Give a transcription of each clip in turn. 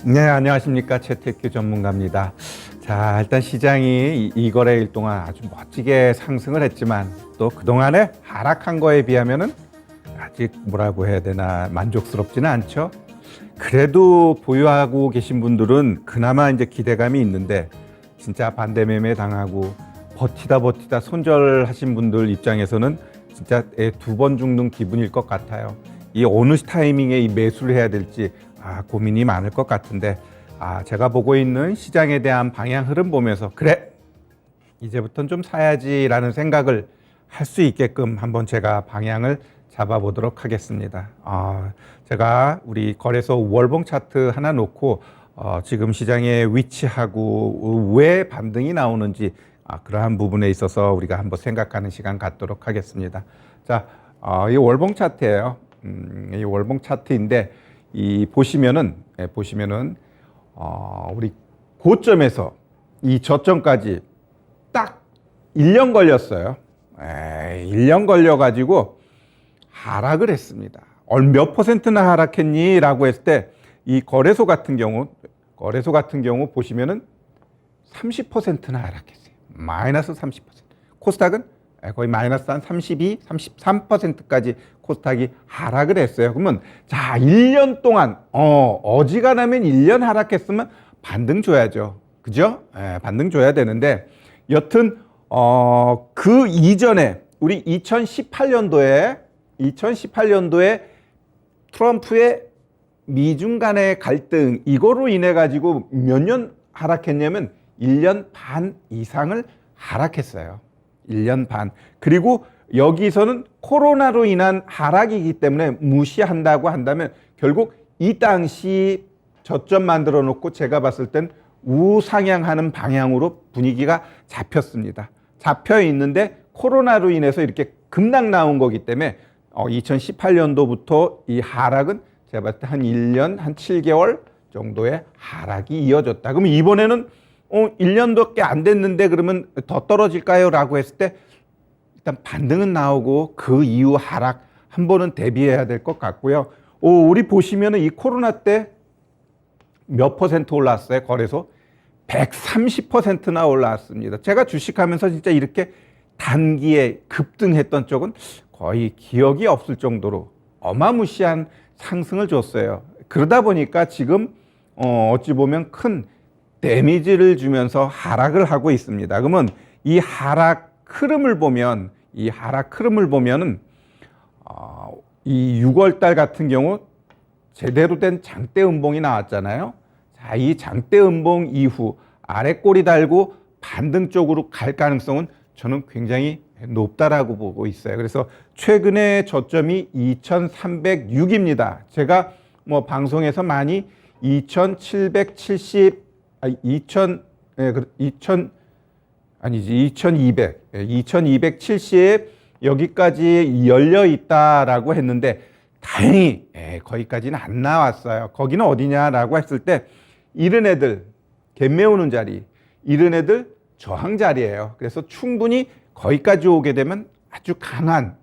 네, 안녕하십니까. 채택규 전문가입니다. 자, 일단 시장이 이 거래일 동안 아주 멋지게 상승을 했지만 또 그동안에 하락한 거에 비하면은 아직 뭐라고 해야 되나 만족스럽지는 않죠. 그래도 보유하고 계신 분들은 그나마 이제 기대감이 있는데 진짜 반대 매매 당하고 버티다 손절하신 분들 입장에서는 진짜 두 번 죽는 기분일 것 같아요. 이 어느 타이밍에 이 매수를 해야 될지 고민이 많을 것 같은데 제가 보고 있는 시장에 대한 방향 흐름 보면서 그래 이제부터는 좀 사야지라는 생각을 할 수 있게끔 한번 제가 방향을 잡아보도록 하겠습니다. 제가 우리 거래소 월봉 차트 하나 놓고 지금 시장에 위치하고 왜 반등이 나오는지 그러한 부분에 있어서 우리가 한번 생각하는 시간 갖도록 하겠습니다. 자, 이 월봉 차트예요. 이 월봉 차트인데 이 보시면은 우리 고점에서 이 저점까지 딱 1년 걸렸어요. 1년 걸려 가지고 하락을 했습니다. 몇 퍼센트나 하락했니? 라고 했을 때 이 거래소 같은 경우 보시면은 30%나 하락했어요. 마이너스 30%. 코스닥은 거의 마이너스 한 32, 33%까지 코스닥이 하락을 했어요. 그러면 자, 1년 동안 어지간하면 1년 하락했으면 반등 줘야죠. 그죠? 반등 줘야 되는데 여튼 그 이전에 우리 2018년도에 트럼프의 미중 간의 갈등 이거로 인해 가지고 몇 년 하락했냐면 1년 반 이상을 하락했어요. 1년 반. 그리고 여기서는 코로나로 인한 하락이기 때문에 무시한다고 한다면 결국 이 당시 저점 만들어 놓고 제가 봤을 땐 우상향하는 방향으로 분위기가 잡혔습니다. 잡혀 있는데 코로나로 인해서 이렇게 급락 나온 거기 때문에 2018년도부터 이 하락은 제가 봤을 때 한 1년, 한 7개월 정도의 하락이 이어졌다. 그러면 이번에는 1년도밖에 안 됐는데 그러면 더 떨어질까요? 라고 했을 때 일단 반등은 나오고 그 이후 하락 한 번은 대비해야 될 것 같고요. 우리 보시면은 이 코로나 때 몇 퍼센트 올랐어요? 거래소 130%나 올라왔습니다. 제가 주식하면서 진짜 이렇게 단기에 급등했던 쪽은 거의 기억이 없을 정도로 어마무시한 상승을 줬어요. 그러다 보니까 지금 어찌 보면 큰 데미지를 주면서 하락을 하고 있습니다. 그러면 이 하락 흐름을 보면은 이 6월 달 같은 경우 제대로 된 장대 음봉이 나왔잖아요. 자, 이 장대 음봉 이후 아래 꼬리 달고 반등 쪽으로 갈 가능성은 저는 굉장히 높다라고 보고 있어요. 그래서 최근에 저점이 2306입니다. 제가 뭐 방송에서 많이 2270 2270 여기까지 열려 있다라고 했는데 다행히 거기까지는 안 나왔어요. 거기는 어디냐라고 했을 때 이런 애들 갯매 오는 자리, 이런 애들 저항 자리예요. 그래서 충분히 거기까지 오게 되면 아주 강한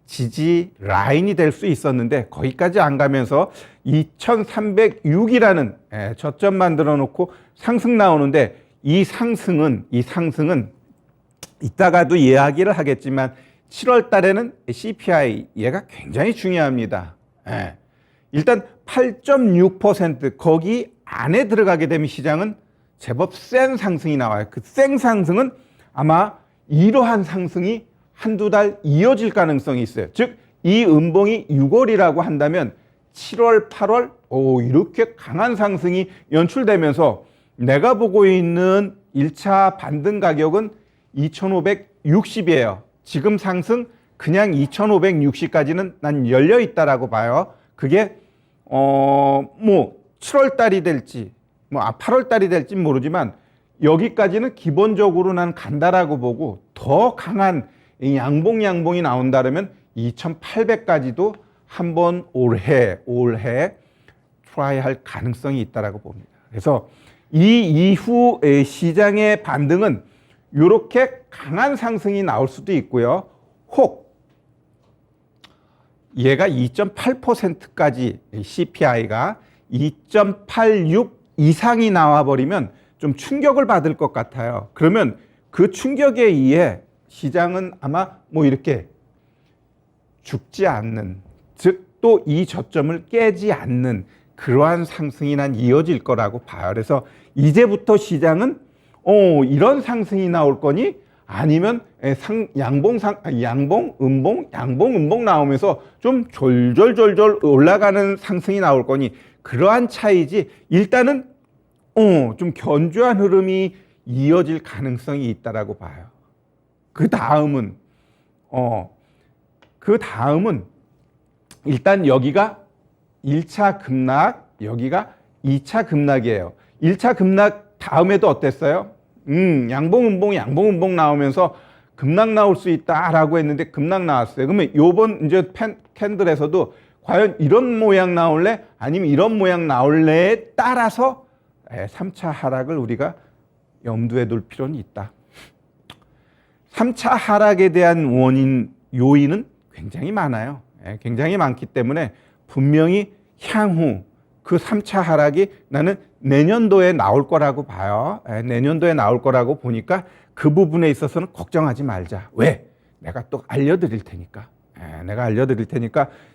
지지 라인이 될 수 있었는데 거기까지 안 가면서 2306이라는 저점 만들어 놓고 상승 나오는데 이 상승은 이따가도 이야기를 하겠지만 7월 달에는 CPI 얘가 굉장히 중요합니다. 일단 8.6% 거기 안에 들어가게 되면 시장은 제법 센 상승이 나와요. 그 센 상승은 아마 이러한 상승이 한두 달 이어질 가능성이 있어요. 즉, 이 음봉이 6월이라고 한다면 7월, 8월 이렇게 강한 상승이 연출되면서 내가 보고 있는 1차 반등 가격은 2,560이에요. 지금 상승 그냥 2,560까지는 난 열려 있다라고 봐요. 그게 뭐 7월 달이 될지 8월 달이 될지 모르지만 여기까지는 기본적으로 난 간다라고 보고 더 강한 양봉이 나온다면 2,800까지도 한번 올해 트라이 할 가능성이 있다라고 봅니다. 그래서 이 이후 시장의 반등은 이렇게 강한 상승이 나올 수도 있고요. 혹 얘가 2.8%까지 CPI가 2.86 이상이 나와버리면 좀 충격을 받을 것 같아요. 그러면 그 충격에 의해 시장은 아마 뭐 이렇게 죽지 않는, 즉 또 이 저점을 깨지 않는 그러한 상승이 난 이어질 거라고 봐요. 그래서 이제부터 시장은 이런 상승이 나올 거니 아니면 양봉, 음봉 나오면서 좀 졸졸졸졸 올라가는 상승이 나올 거니 그러한 차이지 일단은 좀 견조한 흐름이 이어질 가능성이 있다라고 봐요. 그 다음은 일단 여기가 1차 급락, 여기가 2차 급락이에요. 1차 급락 다음에도 어땠어요? 양봉, 음봉 나오면서 급락 나올 수 있다라고 했는데 급락 나왔어요. 그러면 요번 이제 캔들에서도 과연 이런 모양 나올래? 아니면 이런 모양 나올래에 따라서 3차 하락을 우리가 염두에 둘 필요는 있다. 3차 하락에 대한 요인은 굉장히 많아요. 굉장히 많기 때문에 분명히 향후 그 3차 하락이 나는 내년도에 나올 거라고 봐요. 내년도에 나올 거라고 보니까 그 부분에 있어서는 걱정하지 말자. 왜? 내가 또 알려드릴 테니까.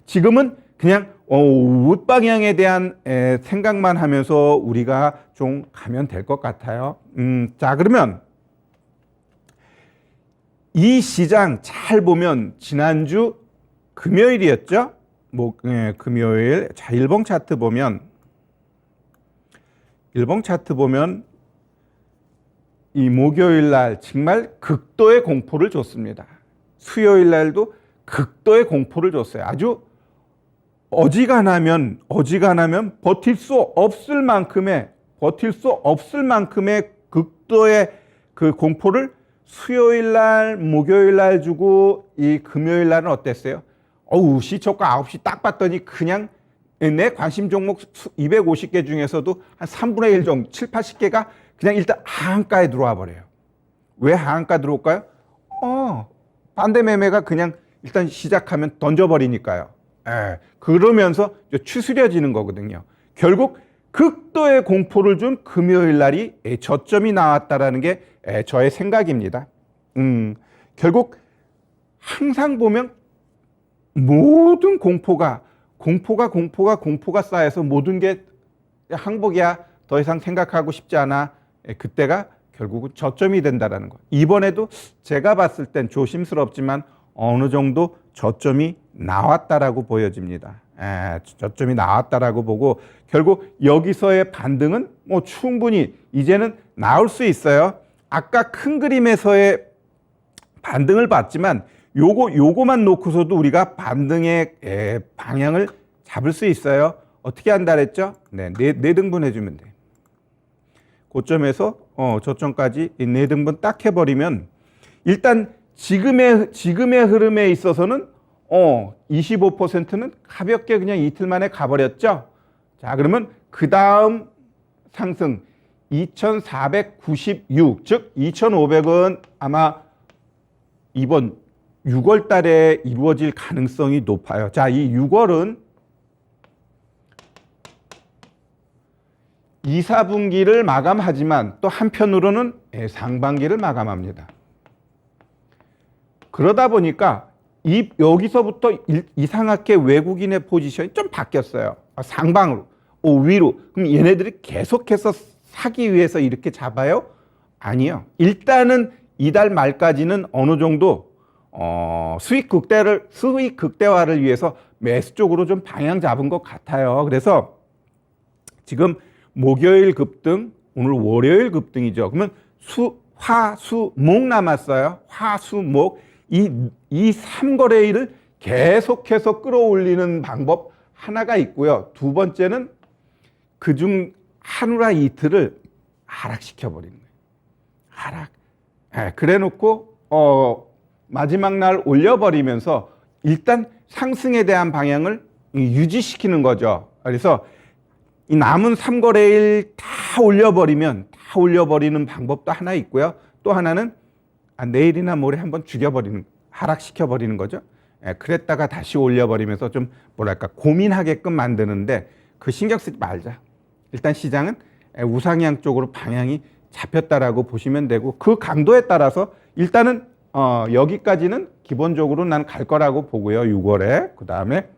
지금은 그냥 웃방향에 대한 생각만 하면서 우리가 좀 가면 될 것 같아요. 자, 그러면 이 시장 잘 보면 지난주 금요일이었죠? 금요일. 자, 일봉 차트 보면 이 목요일 날 정말 극도의 공포를 줬습니다. 수요일 날도 극도의 공포를 줬어요. 아주 어지간하면 버틸 수 없을 만큼의 극도의 그 공포를 수요일 날, 목요일 날 주고 이 금요일 날은 어땠어요? 시초가 9시 딱 봤더니 그냥 내 관심 종목 250개 중에서도 한 3분의 1 정도, 7, 80개가 그냥 일단 하한가에 들어와 버려요. 왜 하한가 들어올까요? 반대 매매가 그냥 일단 시작하면 던져버리니까요. 그러면서 추스려지는 거거든요. 결국 극도의 공포를 준 금요일 날이 저점이 나왔다라는 게 저의 생각입니다. 결국 항상 보면 모든 공포가 쌓여서 모든 게 항복이야. 더 이상 생각하고 싶지 않아. 그때가 결국은 저점이 된다라는 거. 이번에도 제가 봤을 땐 조심스럽지만 어느 정도 저점이 나왔다라고 보여집니다. 저점이 나왔다라고 보고 결국 여기서의 반등은 뭐 충분히 이제는 나올 수 있어요. 아까 큰 그림에서의 반등을 봤지만 요거만 놓고서도 우리가 반등의 방향을 잡을 수 있어요. 어떻게 한다 그랬죠? 네 등분 해주면 돼. 고점에서 저점까지 4등분 딱 해버리면 일단 지금의 흐름에 있어서는 25%는 가볍게 그냥 이틀 만에 가버렸죠. 자, 그러면 그 다음 상승 2496, 즉 2500은 아마 이번 6월 달에 이루어질 가능성이 높아요. 자, 이 6월은 2, 4분기를 마감하지만 또 한편으로는 상반기를 마감합니다. 그러다 보니까 여기서부터 이상하게 외국인의 포지션이 좀 바뀌었어요. 상방으로, 위로. 그럼 얘네들이 계속해서 사기 위해서 이렇게 잡아요? 아니요. 일단은 이달 말까지는 어느 정도 수익 극대화를 위해서 매수 쪽으로 좀 방향 잡은 것 같아요. 그래서 지금 목요일 급등, 오늘 월요일 급등이죠. 그러면 화, 수, 목 남았어요. 화, 수, 목. 이 3거래일을 계속해서 끌어올리는 방법 하나가 있고요. 두 번째는 그중 하루나 이틀을 하락시켜버리는 거예요. 하락. 그래 놓고 마지막 날 올려버리면서 일단 상승에 대한 방향을 유지시키는 거죠. 그래서 이 남은 3거래일 다 올려버리는 방법도 하나 있고요. 또 하나는 내일이나 모레 한번 하락시켜버리는 거죠. 그랬다가 다시 올려버리면서 좀 고민하게끔 만드는데 그 신경 쓰지 말자. 일단 시장은 우상향 쪽으로 방향이 잡혔다라고 보시면 되고, 그 강도에 따라서 일단은 여기까지는 기본적으로 난 갈 거라고 보고요. 6월에. 그 다음에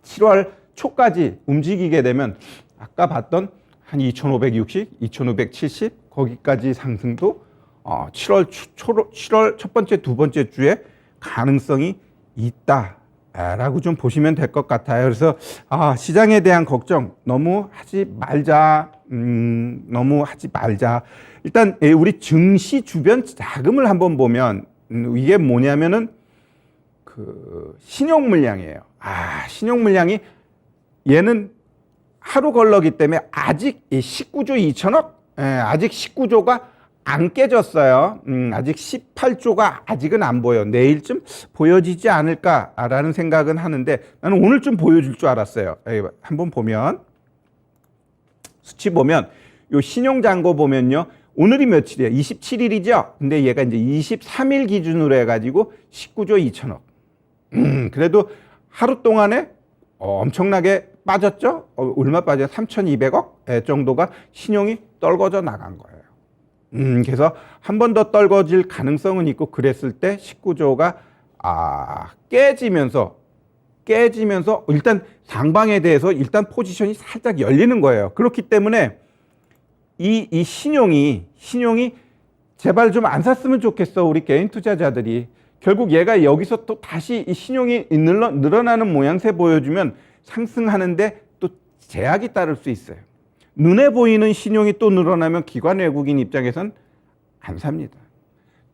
7월 초까지 움직이게 되면 아까 봤던 한 2,560, 2,570 거기까지 상승도 7월 첫 번째, 두 번째 주에 가능성이 있다라고 좀 보시면 될 것 같아요. 그래서 시장에 대한 걱정 너무 하지 말자. 너무 하지 말자. 일단 우리 증시 주변 자금을 한번 보면 이게 뭐냐면은 그 신용 물량이에요. 신용 물량이 얘는 하루 걸러기 때문에 아직 19조 2천억, 아직 19조가 안 깨졌어요. 아직 18조가 아직은 안 보여. 내일쯤 보여지지 않을까라는 생각은 하는데, 나는 오늘쯤 보여줄 줄 알았어요. 한번 보면 수치 보면 요 신용잔고 보면요. 오늘이 며칠이에요? 27일이죠? 근데 얘가 이제 23일 기준으로 해가지고 19조 2천억. 그래도 하루 동안에 엄청나게 빠졌죠? 얼마 빠져요? 3,200억 정도가 신용이 떨궈져 나간 거예요. 그래서 한 번 더 떨궈질 가능성은 있고, 그랬을 때 19조가 깨지면서 일단 상방에 대해서 일단 포지션이 살짝 열리는 거예요. 그렇기 때문에 이 신용이 제발 좀 안 샀으면 좋겠어. 우리 개인 투자자들이. 결국 얘가 여기서 또 다시 이 신용이 늘어나는 모양새 보여주면 상승하는데 또 제약이 따를 수 있어요. 눈에 보이는 신용이 또 늘어나면 기관 외국인 입장에선 안 삽니다.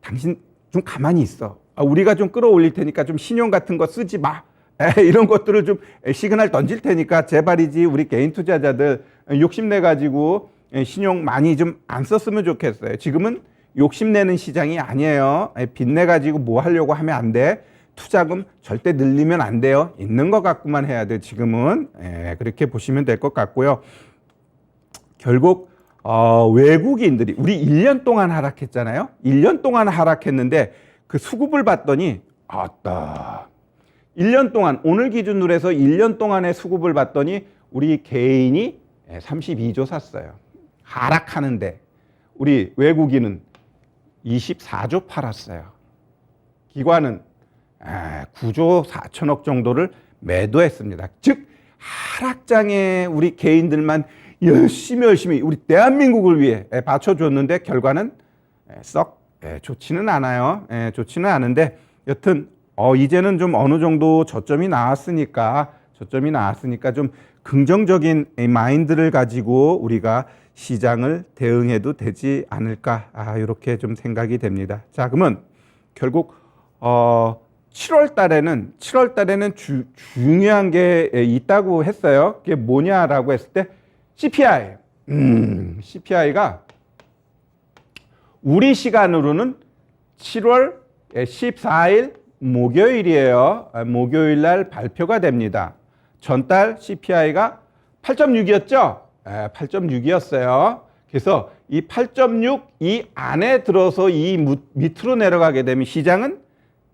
당신 좀 가만히 있어. 우리가 좀 끌어올릴 테니까 좀 신용 같은 거 쓰지 마. 이런 것들을 좀 시그널 던질 테니까 제발이지, 우리 개인 투자자들 욕심내 가지고 신용 많이 좀 안 썼으면 좋겠어요. 지금은 욕심내는 시장이 아니에요. 빚내 가지고 뭐 하려고 하면 안 돼. 투자금 절대 늘리면 안 돼요. 있는 것 갖고만 해야 돼. 지금은 그렇게 보시면 될 것 같고요. 결국 외국인들이 우리 1년 동안 하락했잖아요. 1년 동안 하락했는데 그 수급을 봤더니 1년 동안, 오늘 기준으로 해서 1년 동안의 수급을 봤더니 우리 개인이 32조 샀어요. 하락하는데 우리 외국인은 24조 팔았어요. 기관은 9조 4천억 정도를 매도했습니다. 즉 하락장에 우리 개인들만 열심히 우리 대한민국을 위해 받쳐줬는데 결과는 썩 좋지는 않아요. 좋지는 않은데 여튼 이제는 좀 어느 정도 저점이 나왔으니까 좀 긍정적인 마인드를 가지고 우리가 시장을 대응해도 되지 않을까, 이렇게 좀 생각이 됩니다. 자, 그러면 결국 7월 달에는 중요한 게 있다고 했어요. 그게 뭐냐라고 했을 때 CPI. CPI가 우리 시간으로는 7월 14일 목요일이에요. 목요일 날 발표가 됩니다. 전달 CPI가 8.6이었죠? 8.6이었어요. 그래서 이 8.6 이 안에 들어서 이 밑으로 내려가게 되면 시장은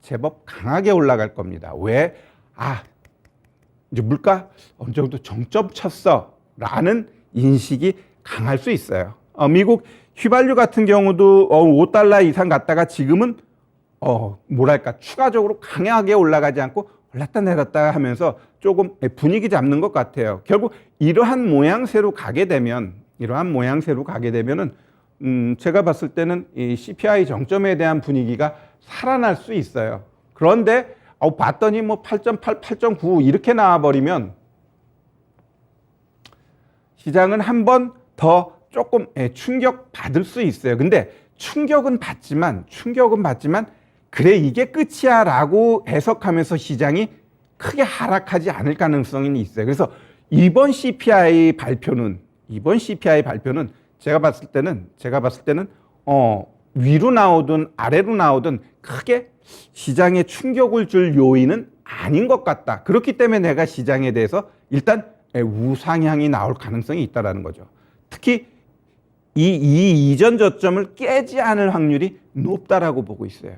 제법 강하게 올라갈 겁니다. 왜? 이제 물가 어느 정도 정점 쳤어 라는 인식이 강할 수 있어요. 미국 휘발유 같은 경우도 5달러 이상 갔다가 지금은 추가적으로 강하게 올라가지 않고 올랐다 내렸다 하면서 조금 분위기 잡는 것 같아요. 결국 이러한 모양새로 가게 되면은 제가 봤을 때는 이 CPI 정점에 대한 분위기가 살아날 수 있어요. 그런데 봤더니 뭐 8.8, 8.9 이렇게 나와버리면 시장은 한 번 더 조금 충격 받을 수 있어요. 근데 충격은 받지만 그래 이게 끝이야 라고 해석하면서 시장이 크게 하락하지 않을 가능성이 있어요. 그래서 이번 CPI 발표는 제가 봤을 때는 위로 나오든 아래로 나오든 크게 시장에 충격을 줄 요인은 아닌 것 같다. 그렇기 때문에 내가 시장에 대해서 일단 우상향이 나올 가능성이 있다는 거죠. 특히 이 이전 저점을 깨지 않을 확률이 높다라고 보고 있어요.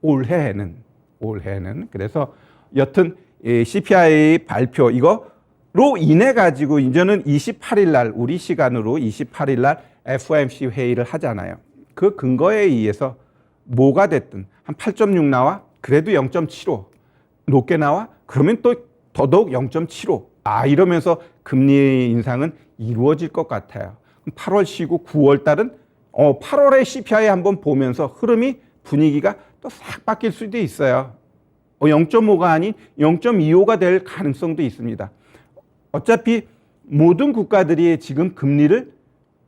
올해에는. 그래서 여튼 CPI 발표 이거 인해 가지고 이제는 28일 날 우리 시간으로 28일 날 FOMC 회의를 하잖아요. 그 근거에 의해서 뭐가 됐든 한 8.6 나와 그래도 0.75 높게 나와 그러면 또 더더욱 0.75 이러면서 금리 인상은 이루어질 것 같아요. 8월 쉬고 9월 달은 8월의 CPI 한번 보면서 흐름이 분위기가 또 싹 바뀔 수도 있어요. 0.5가 아닌 0.25가 될 가능성도 있습니다. 어차피 모든 국가들이 지금 금리를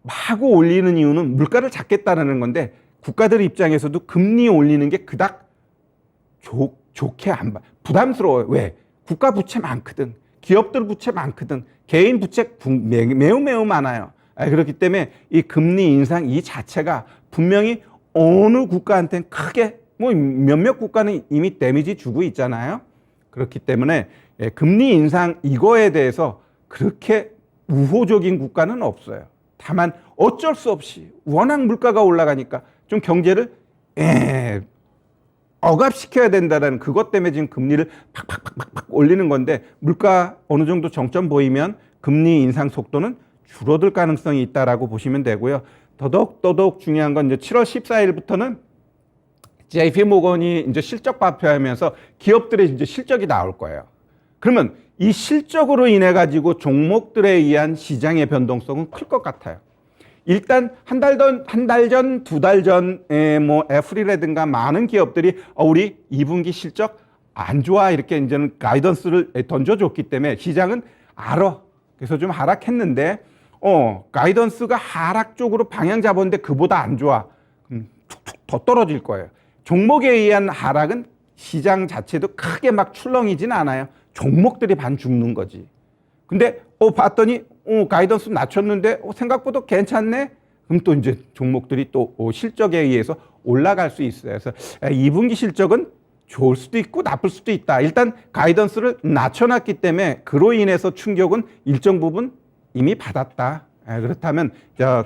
마구 올리는 이유는 물가를 잡겠다는 건데 국가들 입장에서도 금리 올리는 게 그닥 좋게 안 봐. 부담스러워요. 왜? 국가 부채 많거든. 기업들 부채 많거든. 개인 부채 매우 많아요. 그렇기 때문에 이 금리 인상 이 자체가 분명히 어느 국가한테는 크게 몇몇 국가는 이미 데미지 주고 있잖아요. 그렇기 때문에 금리 인상 이거에 대해서 그렇게 우호적인 국가는 없어요. 다만 어쩔 수 없이 워낙 물가가 올라가니까 좀 경제를 억압시켜야 된다는 그것 때문에 지금 금리를 팍팍팍팍 올리는 건데 물가 어느 정도 정점 보이면 금리 인상 속도는 줄어들 가능성이 있다라고 보시면 되고요. 더더욱 중요한 건 이제 7월 14일부터는 JP 모건이 이제 실적 발표하면서 기업들의 이제 실적이 나올 거예요. 그러면 이 실적으로 인해 가지고 종목들에 의한 시장의 변동성은 클 것 같아요. 일단 한 달 전, 두 달 전에 뭐 애플이라든가 많은 기업들이 우리 2분기 실적 안 좋아 이렇게 이제는 가이던스를 던져줬기 때문에 시장은 알아. 그래서 좀 하락했는데 가이던스가 하락 쪽으로 방향 잡았는데 그보다 안 좋아. 툭툭 더 떨어질 거예요. 종목에 의한 하락은 시장 자체도 크게 막 출렁이진 않아요. 종목들이 반 죽는 거지. 근데 봤더니 가이던스 낮췄는데 생각보다 괜찮네. 그럼 또 이제 종목들이 또 실적에 의해서 올라갈 수 있어요. 그래서 2분기 실적은 좋을 수도 있고 나쁠 수도 있다. 일단 가이던스를 낮춰놨기 때문에 그로 인해서 충격은 일정 부분 이미 받았다. 그렇다면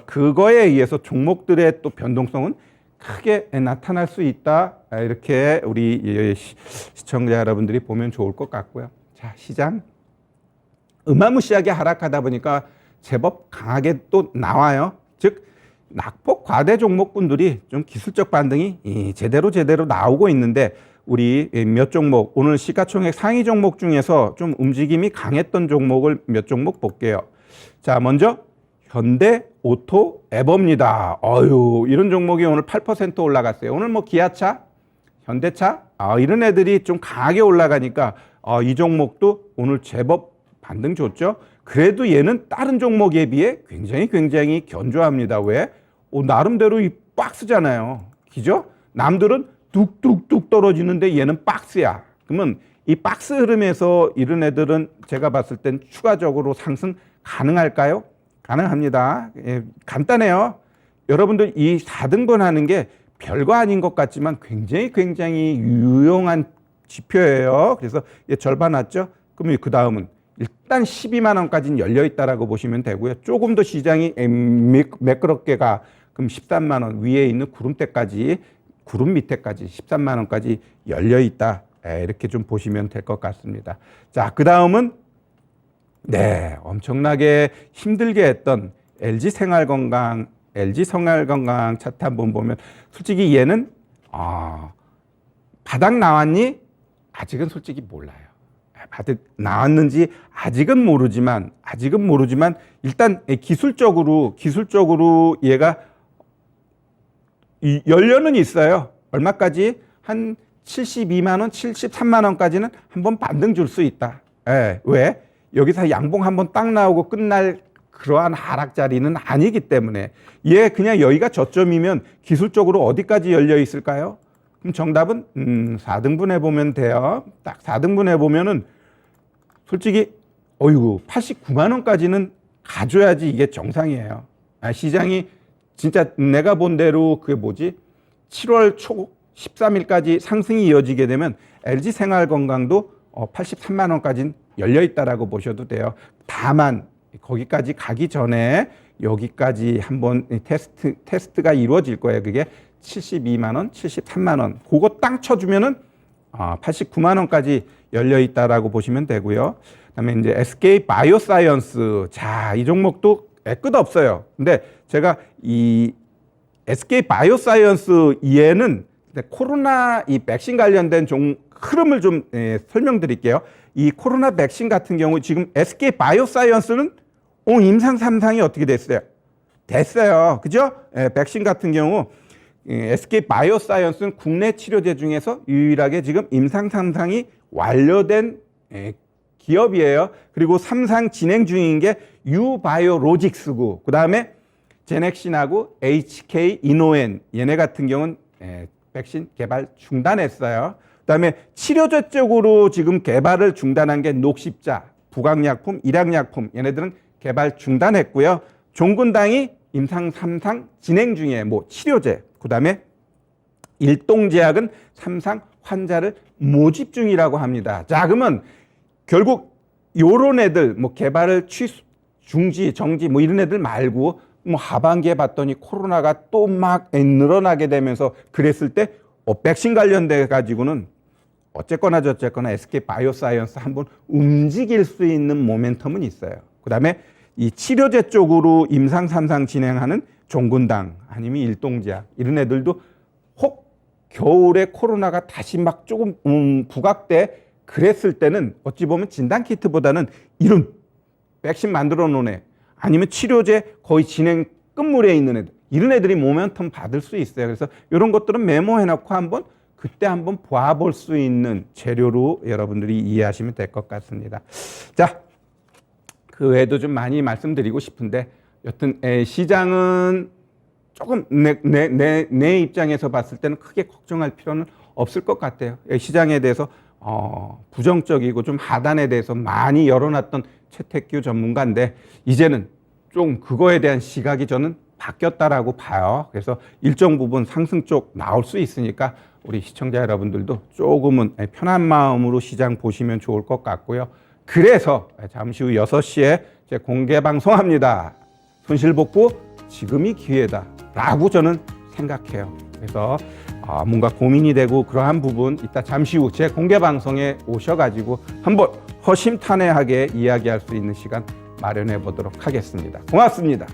그거에 의해서 종목들의 또 변동성은 크게 나타날 수 있다. 이렇게 우리 시청자 여러분들이 보면 좋을 것 같고요. 자, 시장 어마무시하게 하락하다 보니까 제법 강하게 또 나와요. 즉 낙폭 과대 종목군들이 좀 기술적 반등이 제대로 나오고 있는데 우리 몇 종목 오늘 시가총액 상위 종목 중에서 좀 움직임이 강했던 종목을 몇 종목 볼게요. 자, 먼저 현대오토 에버입니다. 이런 종목이 오늘 8% 올라갔어요. 오늘 뭐 기아차, 현대차 이런 애들이 좀 강하게 올라가니까 이 종목도 오늘 제법 반등 좋죠. 그래도 얘는 다른 종목에 비해 굉장히 견조합니다. 왜? 나름대로 이 박스잖아요. 그죠? 남들은 뚝뚝뚝 떨어지는데 얘는 박스야. 그러면 이 박스 흐름에서 이런 애들은 제가 봤을 땐 추가적으로 상승 가능할까요? 가능합니다. 간단해요. 여러분들 이 4등분 하는 게 별거 아닌 것 같지만 굉장히 유용한 지표예요. 그래서 절반 왔죠? 그러면 그 다음은 일단 12만 원까지는 열려 있다라고 보시면 되고요. 조금 더 시장이 매끄럽게 가. 그럼 13만 원 위에 있는 구름 밑에까지 13만 원까지 열려 있다. 이렇게 좀 보시면 될 것 같습니다. 자, 그 다음은 엄청나게 힘들게 했던 LG 생활건강 차트 한번 보면 솔직히 얘는 바닥 나왔니? 아직은 솔직히 몰라요. 바닥 나왔는지 아직은 모르지만 일단 기술적으로 얘가 연료는 있어요. 얼마까지? 한 72만 원, 73만 원까지는 한번 반등 줄 수 있다. 왜? 여기서 양봉 한번 딱 나오고 끝날 그러한 하락 자리는 아니기 때문에 얘 그냥 여기가 저점이면 기술적으로 어디까지 열려 있을까요? 그럼 정답은 4등분해 보면 돼요. 딱 4등분해 보면은 솔직히 89만 원까지는 가줘야지 이게 정상이에요. 시장이 진짜 내가 본 대로 그게 7월 초 13일까지 상승이 이어지게 되면 LG 생활건강도 83만 원까지는 열려 있다라고 보셔도 돼요. 다만 거기까지 가기 전에 여기까지 한번 테스트가 이루어질 거예요. 그게 72만 원, 73만 원. 그거 땅 쳐주면은 89만 원까지 열려 있다라고 보시면 되고요. 그다음에 이제 SK 바이오사이언스. 자, 이 종목도 끝 없어요. 근데 제가 이 SK 바이오사이언스 얘는 코로나 이 백신 관련된 흐름을 좀 설명드릴게요. 이 코로나 백신 같은 경우 지금 SK 바이오사이언스는 임상 3상이 어떻게 됐어요? 됐어요. 그죠? 백신 같은 경우 SK 바이오사이언스는 국내 치료제 중에서 유일하게 지금 임상 3상이 완료된 기업이에요. 그리고 3상 진행 중인 게 유바이오로직스고, 그 다음에 제넥신하고 HK 이노엔 얘네 같은 경우는 백신 개발 중단했어요. 그 다음에 치료제 쪽으로 지금 개발을 중단한 게 녹십자, 부강약품, 일양약품 얘네들은 개발 중단했고요. 종근당이 임상 3상 진행 중에 치료제, 그 다음에 일동제약은 3상 환자를 모집 중이라고 합니다. 자, 그러면 결국 요런 애들 개발을 중지, 정지 이런 애들 말고 하반기에 봤더니 코로나가 또 막 늘어나게 되면서 그랬을 때 백신 관련돼 가지고는 어쨌거나 저쨌거나 SK 바이오사이언스 한번 움직일 수 있는 모멘텀은 있어요. 그다음에 이 치료제 쪽으로 임상 3상 진행하는 종근당 아니면 일동제약 이런 애들도 혹 겨울에 코로나가 다시 막 조금 부각돼 그랬을 때는 어찌 보면 진단키트보다는 이런 백신 만들어 놓은 애 아니면 치료제 거의 진행 끝물에 있는 애들 이런 애들이 모멘텀 받을 수 있어요. 그래서 이런 것들은 메모해 놓고 그때 한번 봐볼 수 있는 재료로 여러분들이 이해하시면 될 것 같습니다. 자, 그 외에도 좀 많이 말씀드리고 싶은데 여튼 시장은 조금 내 입장에서 봤을 때는 크게 걱정할 필요는 없을 것 같아요. 시장에 대해서 부정적이고 좀 하단에 대해서 많이 열어놨던 최태규 전문가인데 이제는 좀 그거에 대한 시각이 저는 바뀌었다라고 봐요. 그래서 일정 부분 상승 쪽 나올 수 있으니까 우리 시청자 여러분들도 조금은 편한 마음으로 시장 보시면 좋을 것 같고요. 그래서 잠시 후 6시에 제 공개 방송합니다. 손실복구 지금이 기회다라고 저는 생각해요. 그래서 뭔가 고민이 되고 그러한 부분 이따 잠시 후 제 공개 방송에 오셔가지고 한번 허심탄회하게 이야기할 수 있는 시간 마련해 보도록 하겠습니다. 고맙습니다.